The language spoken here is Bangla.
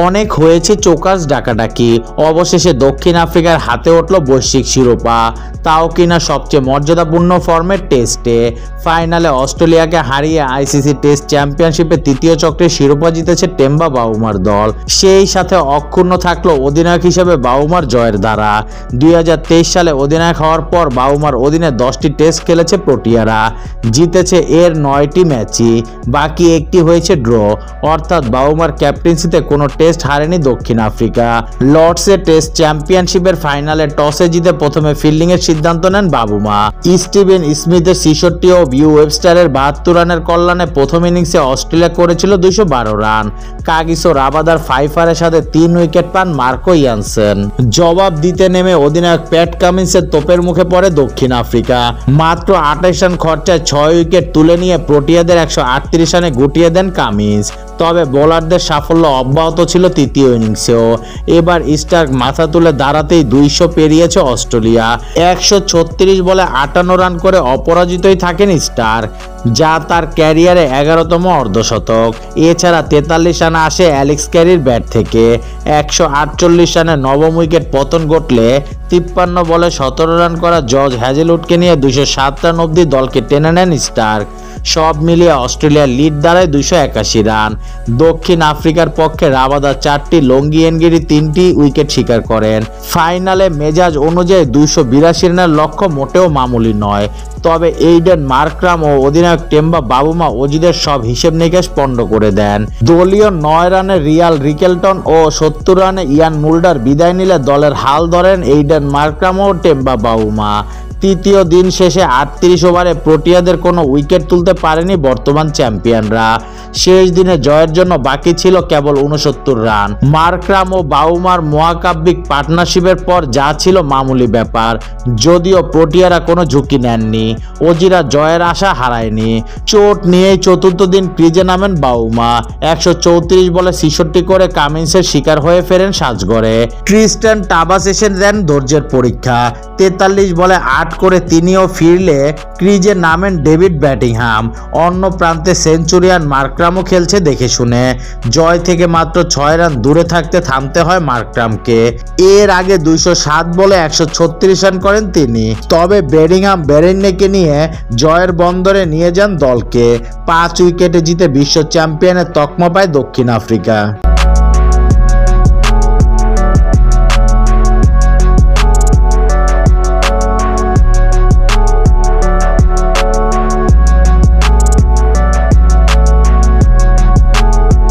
অনেক হয়েছে চোকাস ডাকাডাকি, অবশেষে দক্ষিণ আফ্রিকার হাতে উঠল বৈশ্বিক শিরোপা, তাও কিনা সবচেয়ে মর্যাদাপূর্ণ ফর্মের টেস্টে। ফাইনালে অস্ট্রেলিয়াকে হারিয়ে আইসিসি টেস্ট চ্যাম্পিয়নশিপে তৃতীয় চক্রে শিরোপা জিতেছে টেম্বা বাউমার দল। সেই সাথে অক্ষুণ্ণ থাকলো অধিনায়ক হিসেবে বাউমার জয়ের ধারা। 2023 সালে অধিনায়ক হওয়ার পর বাউমার অধীনে 10টি টেস্ট খেলেছে প্রোটিয়ারা, জিতেছে এর 9টি ম্যাচই, বাকি একটি হয়েছে ড্র, অর্থাৎ বাউমার ক্যাপ্টেন্সিতে কোনো টেস্ট হারেনি দক্ষিণ আফ্রিকা। লর্ডসে টেস্ট চ্যাম্পিয়নশিপের ফাইনালে টসে জিতে প্রথমে ফিল্ডিংয়ের সিদ্ধান্ত নেন বাবুমা। স্টিভেন স্মিথের 66 ও বিউ ওয়েবস্টারের 72 রানের কল্যাণে প্রথম ইনিংসে অস্ট্রেলিয়া করেছিল 212 রান। কাগিসো রাবাদার ফাইফারের সাথে 3 উইকেট পান মার্কো ইয়ানসেন। জবাব দিতে নেমে অধিনায়ক প্যাট কামিন্সের তোপের মুখে পড়ে দক্ষিণ আফ্রিকা। মাত্র 28 রান খরচায় 6 উইকেট তুলে নিয়ে প্রোটিয়াদের 138 রানে গুটিয়ে দেন কামিন্স। তবে বোলারদের সাফল্য অব্যাহত ছিল তৃতীয় ইনিংসেও। এবার স্টার্ক মাথা তুলে দাঁড়াতেই 200 পেরিয়েছে অস্ট্রেলিয়া। 136 বলে 58 রান করে অপরাজিতই থাকেন স্টার্ক, যা তার ক্যারিয়ারে 11তম অর্ধশতক। এছাড়া 43 রান আসে অ্যালেক্স ক্যারির ব্যাট থেকে। 148 রানে নবম উইকেট পতন ঘটলে 53 বলে 17 রান করা জর্জ হ্যাজেলউডকে নিয়ে 207 রান অবধি দলকে টেনে নেন স্টার্ক। সব মিলিয়ে অস্ট্রেলিয়ার লিড দাঁড়ায় 281 রান। দক্ষিণ আফ্রিকার পক্ষে রাবাদা 4টি, লঙ্গি এনগিরি 3টি উইকেট শিকার করেন। ফাইনালে মেজাজ অনুযায়ী 282 রানের লক্ষ্য মোটেও মামুলি নয়। তবে এইডেন মার্করাম ও অধিনায়ক টেম্বা বাবুমা অজিদের সব হিসেব নিকেশ পণ্ড করে দেন। দলীয় 9 রানে রিয়াল রিকেলটন ও 70 রানে ইয়ান মুল্ডার বিদায় নিলে দলের হাল ধরেন এইডেন মার্করাম ও টেম্বা বাবুমা। তৃতীয় দিন শেষে 38 ওভারে প্রোটিয়াদের কোনো উইকেট তুলতে পারেনি বর্তমান চ্যাম্পিয়নরা। শেষ দিনে জয়ের জন্য বাকি ছিল কেবল 69 রান। মার্করাম ও বাউমার মহাকাব্যিক পার্টনারশিপের পর যা ছিল মামুলি ব্যাপার। যদিও প্রোটিয়ারা কোনো ঝুঁকি নেননি, অজিরা জয়ের আশা হারায়নি। চোট নিয়েই চতুর্থ দিন ক্রিজে নামেন বাউমা। 134 বলে 66 করে কামিন্সের শিকার হয়ে ফেরেন সাজঘরে। ট্রিস্টান টাবাস এসে দেন ধৈর্যের পরীক্ষা। 43 বলে 8 করে তিনিও ফিরলে ক্রিজে নামেন ডেভিড ব্যাটিংহাম। অন্য প্রান্তে সেঞ্চুরিয়ান মার্করামও খেলছে দেখে শুনে। জয় থেকে মাত্র 6 রান দূরে থাকতে থামতে হয় মার্করামকে। এর আগে 207 বলে 136 রান করেন তিনি। তবে বেডিংহাম বেরেন্নেকে নিয়ে জয়ের বন্দরে নিয়ে যান দলকে। 5 উইকেটে জিতে বিশ্ব চ্যাম্পিয়নের তকমা পায় দক্ষিণ আফ্রিকা।